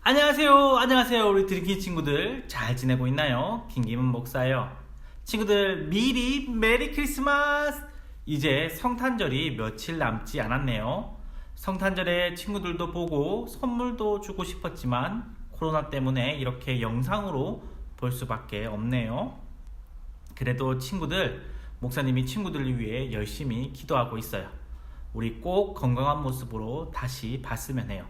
안녕하세요. 우리 드리키 친구들 잘 지내고 있나요? 김기문 목사예요. 친구들 미리 메리 크리스마스! 이제 성탄절이 며칠 남지 않았네요. 성탄절에 친구들도 보고 선물도 주고 싶었지만 코로나 때문에 이렇게 영상으로 볼 수밖에 없네요. 그래도 친구들, 목사님이 친구들을 위해 열심히 기도하고 있어요. 우리 꼭 건강한 모습으로 다시 봤으면 해요.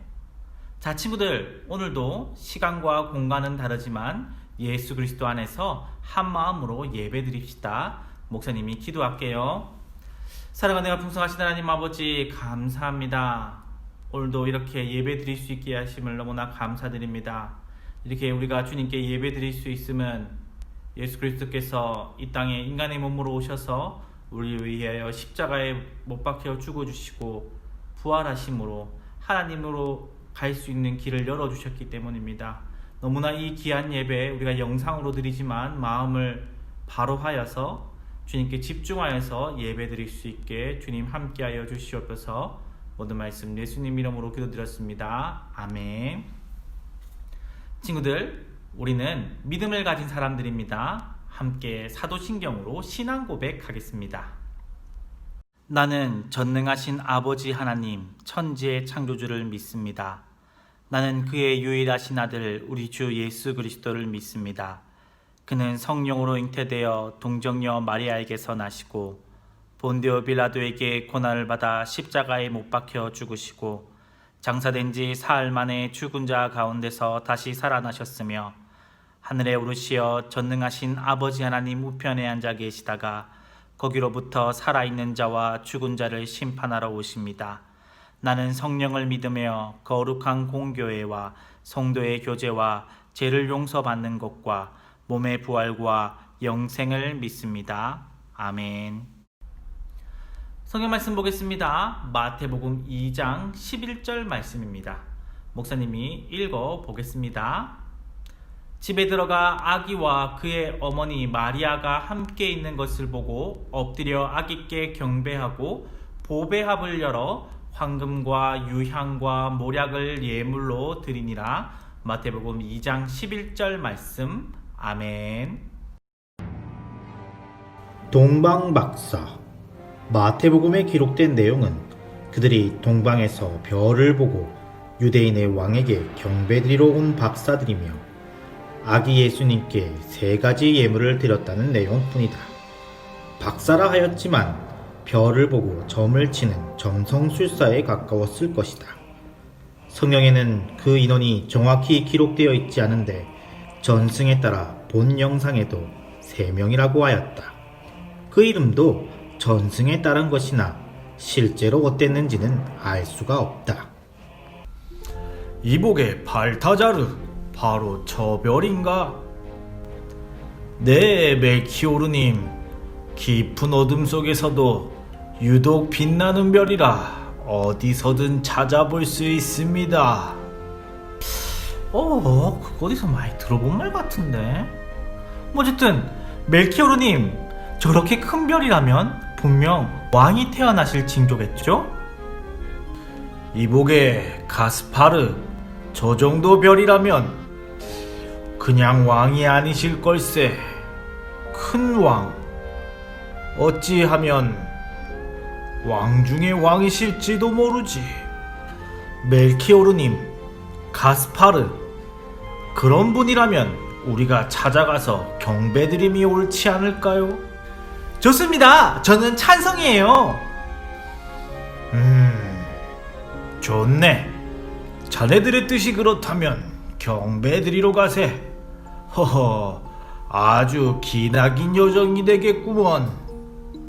자, 친구들, 오늘도 시간과 공간은 다르지만 예수 그리스도 안에서 한 마음으로 예배 드립시다. 목사님이 기도할게요. 사랑하는 풍성하신 하나님 아버지, 감사합니다. 오늘도 이렇게 예배 드릴 수 있게 하심을 너무나 감사드립니다. 이렇게 우리가 주님께 예배 드릴 수 있으면 예수 그리스도께서 이 땅에 인간의 몸으로 오셔서 우리를 위하여 십자가에 못 박혀 죽어주시고 부활하심으로 하나님으로 갈 수 있는 길을 열어주셨기 때문입니다. 너무나 이 귀한 예배 우리가 영상으로 드리지만 마음을 바로 하여서 주님께 집중하여서 예배 드릴 수 있게 주님 함께하여 주시옵소서. 모든 말씀 예수님 이름으로 기도드렸습니다. 아멘. 친구들, 우리는 믿음을 가진 사람들입니다. 함께 사도신경으로 신앙 고백하겠습니다. 나는 전능하신 아버지 하나님, 천지의 창조주를 믿습니다. 나는 그의 유일하신 아들 우리 주 예수 그리스도를 믿습니다. 그는 성령으로 잉태되어 동정녀 마리아에게서 나시고 본디오 빌라도에게 고난을 받아 십자가에 못 박혀 죽으시고 장사된 지 사흘 만에 죽은 자 가운데서 다시 살아나셨으며 하늘에 오르시어 전능하신 아버지 하나님 우편에 앉아 계시다가 거기로부터 살아있는 자와 죽은 자를 심판하러 오십니다. 나는 성령을 믿으며 거룩한 공교회와 성도의 교제와 죄를 용서받는 것과 몸의 부활과 영생을 믿습니다. 아멘. 성경 말씀 보겠습니다. 마태복음 2장 11절 말씀입니다. 목사님이 읽어 보겠습니다. 집에 들어가 아기와 그의 어머니 마리아가 함께 있는 것을 보고 엎드려 아기께 경배하고 보배합을 열어 황금과 유향과 모략을 예물로 드리니라. 마태복음 2장 11절 말씀. 아멘. 동방박사. 마태복음에 기록된 내용은 그들이 동방에서 별을 보고 유대인의 왕에게 경배드리러 온 박사들이며 아기 예수님께 3가지 예물을 드렸다는 내용뿐이다. 박사라 하였지만 별을 보고 점을 치는 점성술사에 가까웠을 것이다. 성경에는 그 인원이 정확히 기록되어 있지 않은데 전승에 따라 본 영상에도 3명이라고 하였다. 그 이름도 전승에 따른 것이나 실제로 어땠는지는 알 수가 없다. 이복의 발타자르, 바로 저 별인가? 네, 멜키오르님. 깊은 어둠 속에서도 유독 빛나는 별이라 어디서든 찾아볼 수 있습니다. 그거 어디서 많이 들어본 말 같은데? 어쨌든 멜키오르님, 저렇게 큰 별이라면 분명 왕이 태어나실 징조겠죠? 이복의 가스파르, 저 정도 별이라면 그냥 왕이 아니실 걸세. 큰 왕, 어찌하면 왕 중의 왕이실지도 모르지. 멜키오르님, 가스파르, 그런 분이라면 우리가 찾아가서 경배드림이 옳지 않을까요? 좋습니다. 저는 찬성이에요. 좋네. 자네들의 뜻이 그렇다면 경배드리러 가세. 허허, 아주 기나긴 여정이 되겠구먼.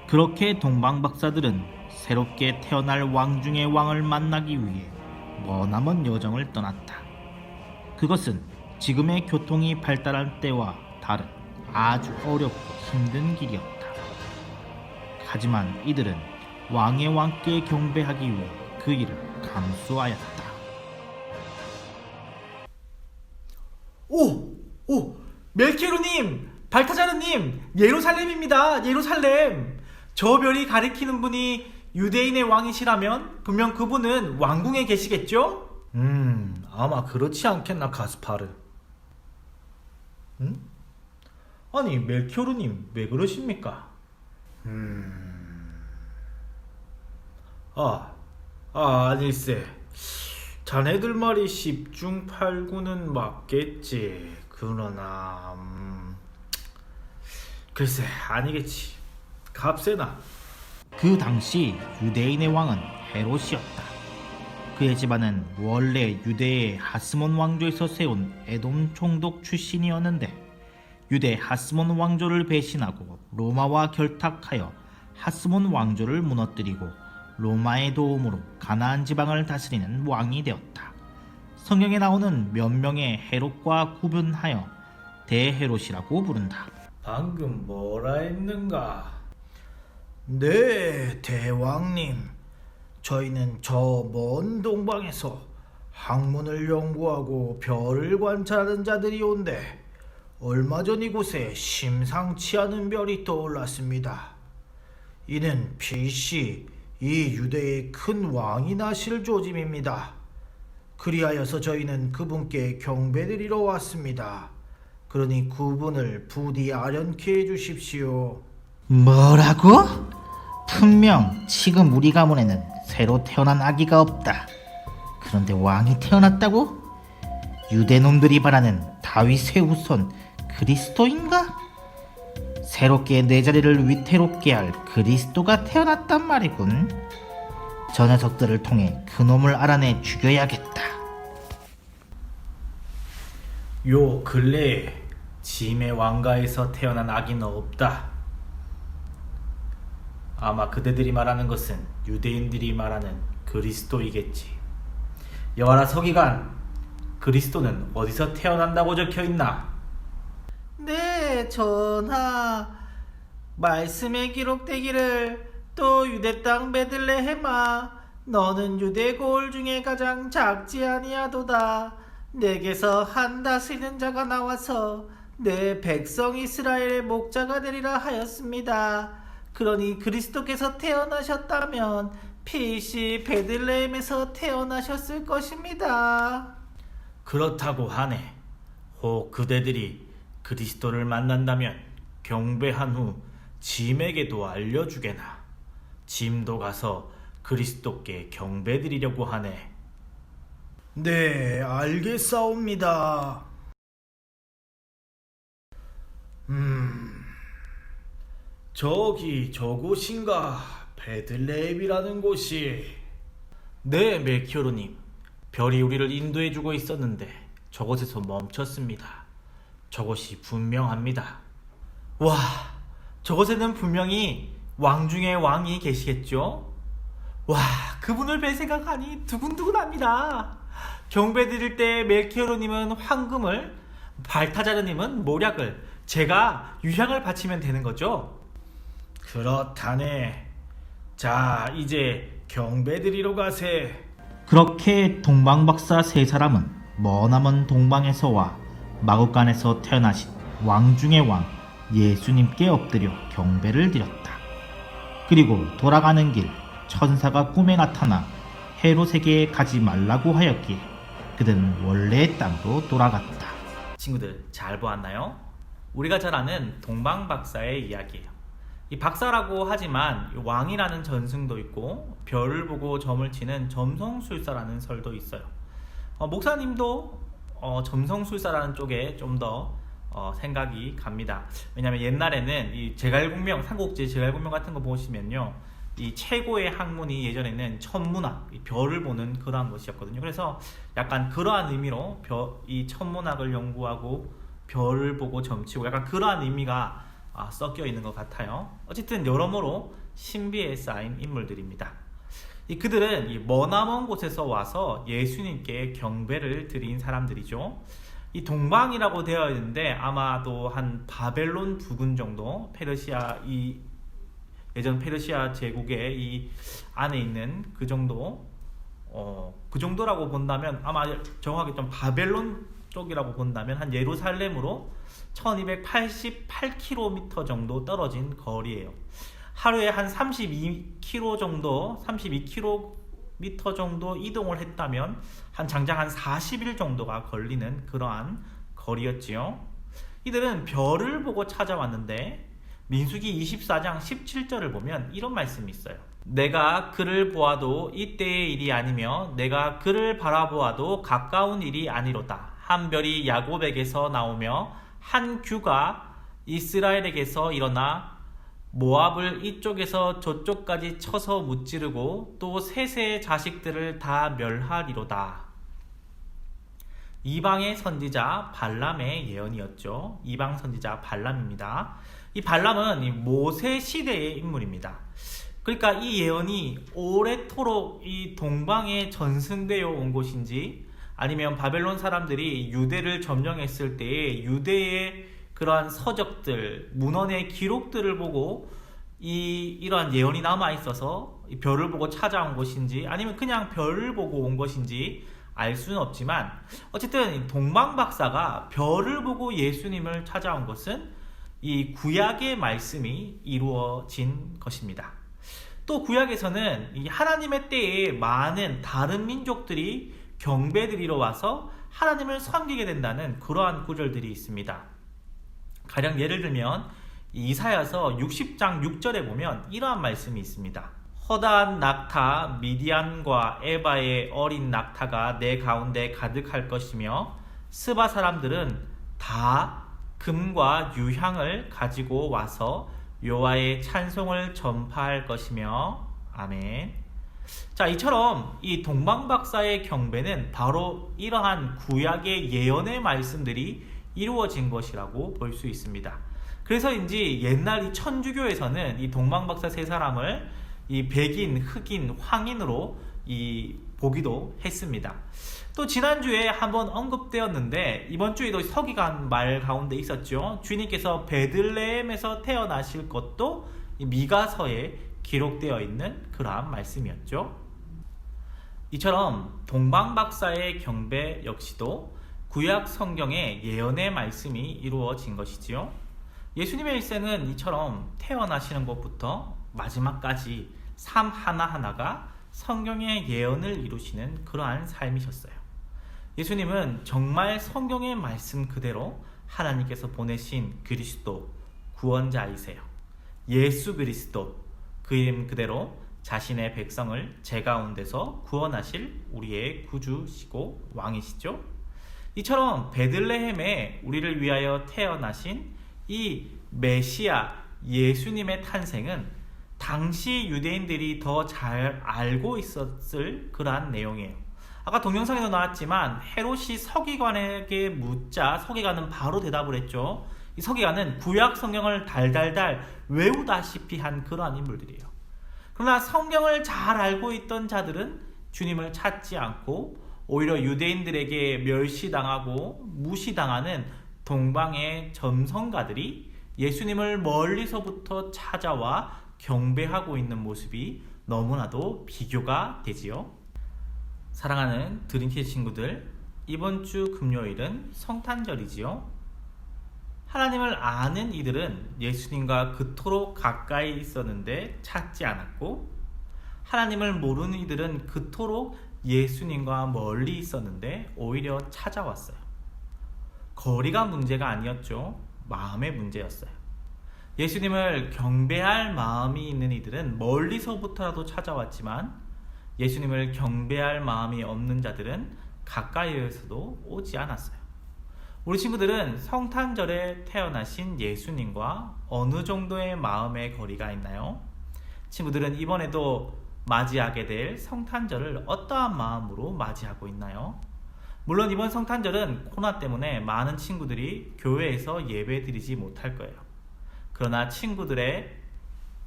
그렇게 동방박사들은 새롭게 태어날 왕 중의 왕을 만나기 위해 머나먼 여정을 떠났다. 그것은 지금의 교통이 발달한 때와 다른 아주 어렵고 힘든 길이었다. 하지만 이들은 왕의 왕께 경배하기 위해 그 일을 감수하였다. 멜키오르님, 발타자르님, 예루살렘입니다. 예루살렘. 저 별이 가리키는 분이 유대인의 왕이시라면 분명 그분은 왕궁에 계시겠죠? 아마 그렇지 않겠나, 가스파르? 응? 아니, 멜키오르님, 왜 그러십니까? 아닐세. 자네들 말이 10중 8구는 맞겠지. 그러나 글쎄, 아니겠지. 값세나. 그 당시 유대인의 왕은 헤롯이었다. 그의 집안은 원래 유대의 하스몬 왕조에서 세운 에돔 총독 출신이었는데 유대 하스몬 왕조를 배신하고 로마와 결탁하여 하스몬 왕조를 무너뜨리고 로마의 도움으로 가나안 지방을 다스리는 왕이 되었다. 성경에 나오는 몇 명의 헤롯과 구분하여 대헤롯이라고 부른다. 방금 뭐라 했는가? 네, 대왕님. 저희는 저 먼 동방에서 학문을 연구하고 별을 관찰하는 자들이 온데 얼마 전 이곳에 심상치 않은 별이 떠올랐습니다. 이는 필시 이 유대의 큰 왕이 나실 조짐입니다. 그리하여서 저희는 그분께 경배드리러 왔습니다. 그러니 그분을 부디 아련케 해주십시오. 뭐라고? 분명 지금 우리 가문에는 새로 태어난 아기가 없다. 그런데 왕이 태어났다고? 유대놈들이 바라는 다윗의 후손 그리스도인가? 새롭게 내 자리를 위태롭게 할 그리스도가 태어났단 말이군. 저 녀석들을 통해 그놈을 알아내 죽여야겠다. 요 근래에 짐의 왕가에서 태어난 아기는 없다. 아마 그대들이 말하는 것은 유대인들이 말하는 그리스도이겠지. 여하라 서기관, 그리스도는 어디서 태어난다고 적혀있나? 네, 전하. 말씀에 기록되기를 또 유대 땅 베들레헴아, 너는 유대 고을 중에 가장 작지 아니하도다. 내게서 한 다스리는 자가 나와서 내 백성 이스라엘의 목자가 되리라 하였습니다. 그러니 그리스도께서 태어나셨다면 필시 베들레헴에서 태어나셨을 것입니다. 그렇다고 하네. 혹 그대들이 그리스도를 만난다면 경배한 후 짐에게도 알려주게나. 짐도 가서 그리스도께 경배드리려고 하네. 네, 알겠사옵니다. 저기 저곳인가? 베들레헴이라는 곳이. 네, 멜키오르님. 별이 우리를 인도해주고 있었는데 저곳에서 멈췄습니다. 저곳이 분명합니다. 와, 저곳에는 분명히 왕 중에 왕이 계시겠죠? 와, 그분을 뵐 생각하니 두근두근합니다. 경배드릴 때 멜키오르님은 황금을, 발타자르님은 모략을, 제가 유향을 바치면 되는 거죠? 그렇다네. 자, 이제 경배드리러 가세. 그렇게 동방박사 세 사람은 머나먼 동방에서 와 마국간에서 태어나신 왕 중의 왕 예수님께 엎드려 경배를 드렸다. 그리고 돌아가는 길 천사가 꿈에 나타나 헤롯에게 가지 말라고 하였기에 그들은 원래의 땅으로 돌아갔다. 친구들 잘 보았나요? 우리가 잘 아는 동방박사의 이야기예요. 이 박사라고 하지만 왕이라는 전승도 있고 별을 보고 점을 치는 점성술사라는 설도 있어요. 목사님도 점성술사라는 쪽에 좀 더 생각이 갑니다. 왜냐하면 옛날에는 이 제갈공명, 삼국지 제갈공명 같은 거 보시면요, 이 최고의 학문이 예전에는 천문학, 이 별을 보는 그러한 것이었거든요. 그래서 약간 그러한 의미로 이 천문학을 연구하고 별을 보고 점치고 약간 그러한 의미가 섞여 있는 것 같아요. 어쨌든 여러모로 신비에 쌓인 인물들입니다. 그들은 이 머나먼 곳에서 와서 예수님께 경배를 드린 사람들이죠. 이 동방이라고 되어 있는데 아마도 한 바벨론 부근 정도, 페르시아, 이 예전 페르시아 제국의 이 안에 있는 그 정도, 그 정도라고 본다면 아마 정확하게 좀 바벨론 쪽이라고 본다면 한 예루살렘으로 1288km 정도 떨어진 거리예요. 하루에 한 32km 정도, 32km 미터 정도 이동을 했다면 장장 한 40일 정도가 걸리는 그러한 거리였지요. 이들은 별을 보고 찾아왔는데 민수기 24장 17절을 보면 이런 말씀이 있어요. 내가 그를 보아도 이때의 일이 아니며 내가 그를 바라보아도 가까운 일이 아니로다. 한 별이 야곱에게서 나오며 한 규가 이스라엘에게서 일어나 모압을 이쪽에서 저쪽까지 쳐서 무찌르고 또 셋의 자식들을 다 멸하리로다. 이방의 선지자 발람의 예언이었죠. 이방 선지자 발람입니다. 이 발람은 이 모세 시대의 인물입니다. 그러니까 이 예언이 오래도록 이 동방에 전승되어 온 곳인지 아니면 바벨론 사람들이 유대를 점령했을 때에 유대의 그러한 서적들, 문헌의 기록들을 보고 이러한 예언이 남아 있어서 이 별을 보고 찾아온 것인지 아니면 그냥 별을 보고 온 것인지 알 수는 없지만 어쨌든 동방 박사가 별을 보고 예수님을 찾아온 것은 이 구약의 말씀이 이루어진 것입니다. 또 구약에서는 이 하나님의 때에 많은 다른 민족들이 경배드리러 와서 하나님을 섬기게 된다는 그러한 구절들이 있습니다. 가령 예를 들면 이사야서 60장 6절에 보면 이러한 말씀이 있습니다. 허다한 낙타 미디안과 에바의 어린 낙타가 내 가운데 가득할 것이며 스바 사람들은 다 금과 유향을 가지고 와서 여호와의 찬송을 전파할 것이며 아멘. 자, 이처럼 이 동방박사의 경배는 바로 이러한 구약의 예언의 말씀들이 이루어진 것이라고 볼 수 있습니다. 그래서인지 옛날 이 천주교에서는 이 동방박사 세 사람을 이 백인, 흑인, 황인으로 보기도 했습니다. 또 지난주에 한번 언급되었는데 이번 주에도 서기관 말 가운데 있었죠. 주님께서 베들레헴에서 태어나실 것도 이 미가서에 기록되어 있는 그러한 말씀이었죠. 이처럼 동방박사의 경배 역시도 구약 성경의 예언의 말씀이 이루어진 것이지요. 예수님의 일생은 이처럼 태어나시는 것부터 마지막까지 삶 하나하나가 성경의 예언을 이루시는 그러한 삶이셨어요. 예수님은 정말 성경의 말씀 그대로 하나님께서 보내신 그리스도 구원자이세요. 예수 그리스도, 그 이름 그대로 자신의 백성을 제 가운데서 구원하실 우리의 구주시고 왕이시죠. 이처럼 베들레헴에 우리를 위하여 태어나신 이 메시아 예수님의 탄생은 당시 유대인들이 더 잘 알고 있었을 그러한 내용이에요. 아까 동영상에도 나왔지만 헤롯이 서기관에게 묻자 서기관은 바로 대답을 했죠. 이 서기관은 구약 성경을 달달달 외우다시피 한 그러한 인물들이에요. 그러나 성경을 잘 알고 있던 자들은 주님을 찾지 않고 오히려 유대인들에게 멸시당하고 무시당하는 동방의 점성가들이 예수님을 멀리서부터 찾아와 경배하고 있는 모습이 너무나도 비교가 되지요. 사랑하는 드림캐치 친구들, 이번 주 금요일은 성탄절이지요. 하나님을 아는 이들은 예수님과 그토록 가까이 있었는데 찾지 않았고, 하나님을 모르는 이들은 그토록 예수님과 멀리 있었는데 오히려 찾아왔어요. 거리가 문제가 아니었죠. 마음의 문제였어요. 예수님을 경배할 마음이 있는 이들은 멀리서부터라도 찾아왔지만 예수님을 경배할 마음이 없는 자들은 가까이에서도 오지 않았어요. 우리 친구들은 성탄절에 태어나신 예수님과 어느 정도의 마음의 거리가 있나요? 친구들은 이번에도 맞이하게 될 성탄절을 어떠한 마음으로 맞이하고 있나요? 물론 이번 성탄절은 코로나 때문에 많은 친구들이 교회에서 예배드리지 못할 거예요. 그러나 친구들의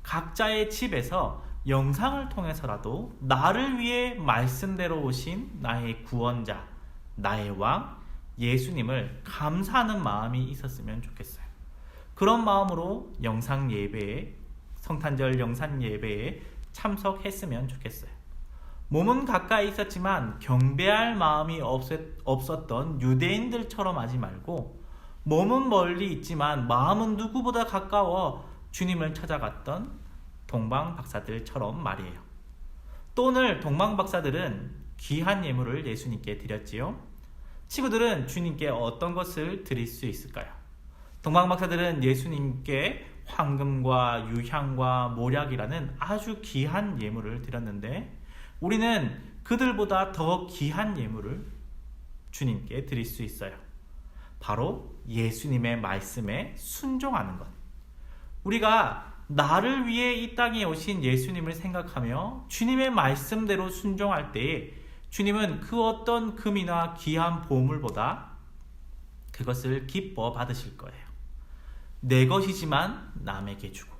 각자의 집에서 영상을 통해서라도 나를 위해 말씀대로 오신 나의 구원자, 나의 왕, 예수님을 감사하는 마음이 있었으면 좋겠어요. 그런 마음으로 영상 예배에, 성탄절 영상 예배에 참석했으면 좋겠어요. 몸은 가까이 있었지만 경배할 마음이 없었던 유대인들처럼 하지 말고, 몸은 멀리 있지만 마음은 누구보다 가까워 주님을 찾아갔던 동방 박사들처럼 말이에요. 또 오늘 동방박사들은 귀한 예물을 예수님께 드렸지요. 친구들은 주님께 어떤 것을 드릴 수 있을까요? 동방박사들은 예수님께 황금과 유향과 모략이라는 아주 귀한 예물을 드렸는데 우리는 그들보다 더 귀한 예물을 주님께 드릴 수 있어요. 바로 예수님의 말씀에 순종하는 것. 우리가 나를 위해 이 땅에 오신 예수님을 생각하며 주님의 말씀대로 순종할 때에 주님은 그 어떤 금이나 귀한 보물보다 그것을 기뻐 받으실 거예요. 내 것이지만 남에게 주고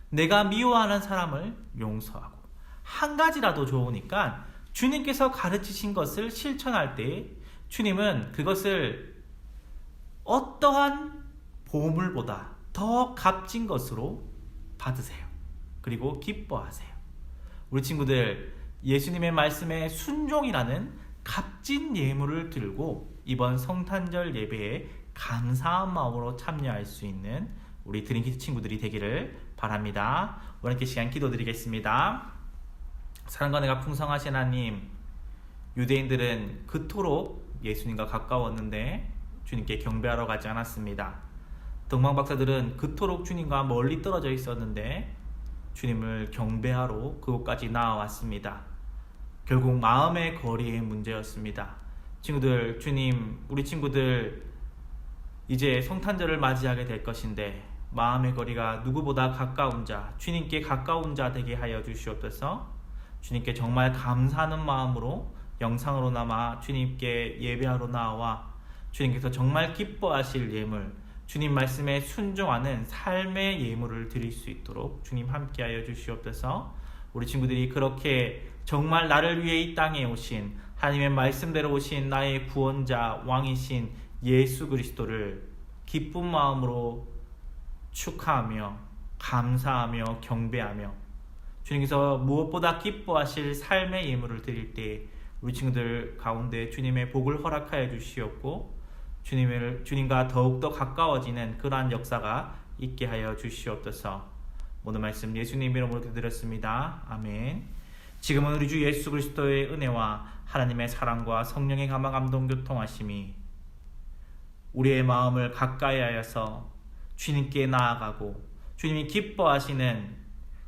내가 미워하는 사람을 용서하고 한 가지라도 좋으니까 주님께서 가르치신 것을 실천할 때 주님은 그것을 어떠한 보물보다 더 값진 것으로 받으세요. 그리고 기뻐하세요. 우리 친구들 예수님의 말씀에 순종이라는 값진 예물을 들고 이번 성탄절 예배에 감사한 마음으로 참여할 수 있는 우리 드림키즈 친구들이 되기를 바랍니다. 오늘 함께 시간 기도드리겠습니다. 사랑과 은혜가 풍성하신 하나님, 유대인들은 그토록 예수님과 가까웠는데 주님께 경배하러 가지 않았습니다. 동방박사들은 그토록 주님과 멀리 떨어져 있었는데 주님을 경배하러 그곳까지 나아왔습니다. 결국 마음의 거리의 문제였습니다. 친구들, 주님, 우리 친구들 이제 성탄절을 맞이하게 될 것인데 마음의 거리가 누구보다 가까운 자, 주님께 가까운 자 되게 하여 주시옵소서. 주님께 정말 감사하는 마음으로 영상으로나마 주님께 예배하러 나와 주님께서 정말 기뻐하실 예물, 주님 말씀에 순종하는 삶의 예물을 드릴 수 있도록 주님 함께하여 주시옵소서. 우리 친구들이 그렇게 정말 나를 위해 이 땅에 오신 하나님의 말씀대로 오신 나의 구원자 왕이신 예수 그리스도를 기쁜 마음으로 축하하며 감사하며 경배하며 주님께서 무엇보다 기뻐하실 삶의 예물을 드릴 때 우리 친구들 가운데 주님의 복을 허락하여 주시옵고 주님과 더욱더 가까워지는 그러한 역사가 있게 하여 주시옵소서. 모든 말씀 예수님 이름으로 기도드렸습니다. 아멘. 지금은 우리 주 예수 그리스도의 은혜와 하나님의 사랑과 성령의 감화 감동 교통하심이 우리의 마음을 가까이 하여서 주님께 나아가고 주님이 기뻐하시는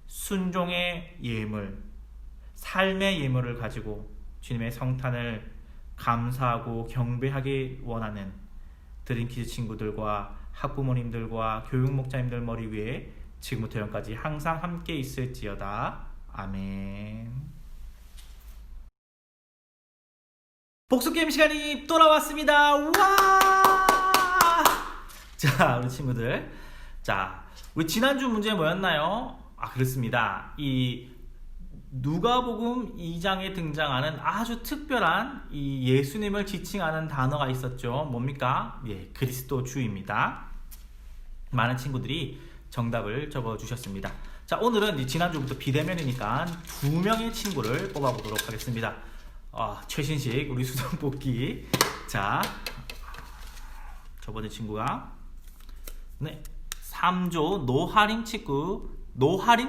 순종의 예물, 삶의 예물을 가지고 주님의 성탄을 감사하고 경배하기 원하는 드림키즈 친구들과 학부모님들과 교육목자님들 머리 위에 지금부터 영까지 항상 함께 있을지어다. 아멘. 복수게임 시간이 돌아왔습니다. 와! 자, 우리 친구들. 자, 우리 지난주 문제 뭐였나요? 그렇습니다. 이 누가복음 2장에 등장하는 아주 특별한 이 예수님을 지칭하는 단어가 있었죠. 뭡니까? 예, 그리스도주입니다. 많은 친구들이 정답을 적어주셨습니다. 자, 오늘은 지난주부터 비대면이니까 2명의 친구를 뽑아보도록 하겠습니다. 최신식 우리 수성 뽑기. 자, 저번에 친구가 3조 노하림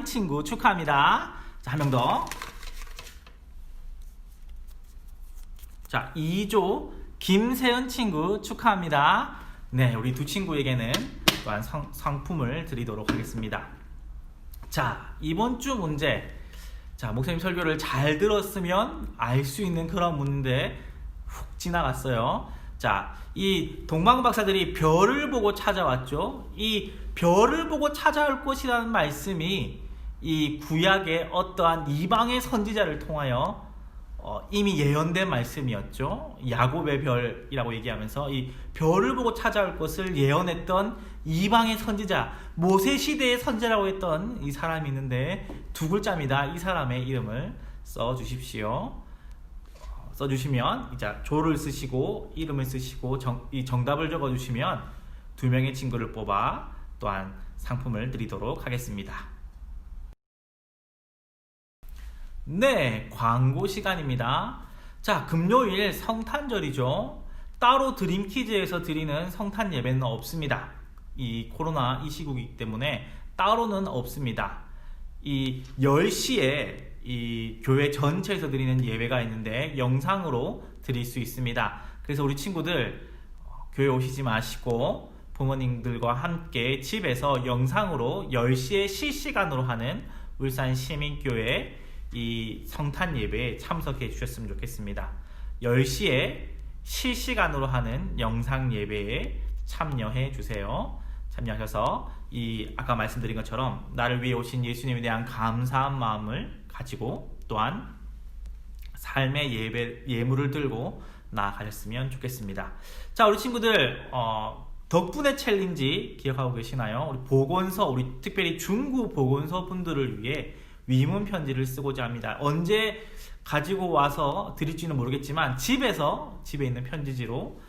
친구 축하합니다. 자, 한 명 더. 자, 2조 김세은 친구 축하합니다. 네, 우리 두 친구에게는 또한 상품을 드리도록 하겠습니다. 자, 이번 주 문제. 자, 목사님 설교를 잘 들었으면 알 수 있는 그런 문제 훅 지나갔어요. 자, 이 동방박사들이 별을 보고 찾아왔죠. 이 별을 보고 찾아올 것이라는 말씀이 이 구약의 어떠한 이방의 선지자를 통하여 이미 예언된 말씀이었죠. 야곱의 별이라고 얘기하면서 이 별을 보고 찾아올 것을 예언했던 이방의 선지자, 모세 시대의 선지자라고 했던 이 사람이 있는데 두 글자입니다. 이 사람의 이름을 써주십시오. 써주시면 이제 조를 쓰시고 이름을 쓰시고 이 정답을 적어주시면 2명의 친구를 뽑아 또한 상품을 드리도록 하겠습니다. 네, 광고 시간입니다. 자, 금요일 성탄절이죠. 따로 드림키즈에서 드리는 성탄 예배는 없습니다. 이 코로나 이 시국이기 때문에 따로는 없습니다. 이 10시에 이 교회 전체에서 드리는 예배가 있는데 영상으로 드릴 수 있습니다. 그래서 우리 친구들 교회 오시지 마시고 부모님들과 함께 집에서 영상으로 10시에 실시간으로 하는 울산 시민교회 이 성탄 예배에 참석해 주셨으면 좋겠습니다. 10시에 실시간으로 하는 영상 예배에 참여해 주세요. 참여하셔서 이 아까 말씀드린 것처럼 나를 위해 오신 예수님에 대한 감사한 마음을 가지고 또한 삶의 예물을 들고 나아가셨으면 좋겠습니다. 자, 우리 친구들 덕분에 챌린지 기억하고 계시나요? 우리 보건소, 우리 특별히 중구 보건소 분들을 위해 위문 편지를 쓰고자 합니다. 언제 가지고 와서 드릴지는 모르겠지만 집에 있는 편지지로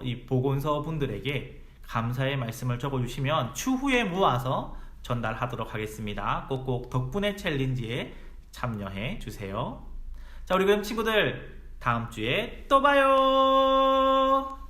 이 보건소 분들에게 감사의 말씀을 적어주시면 추후에 모아서 전달하도록 하겠습니다. 꼭꼭 덕분에 챌린지에 참여해 주세요. 자, 우리 그럼 친구들 다음 주에 또 봐요.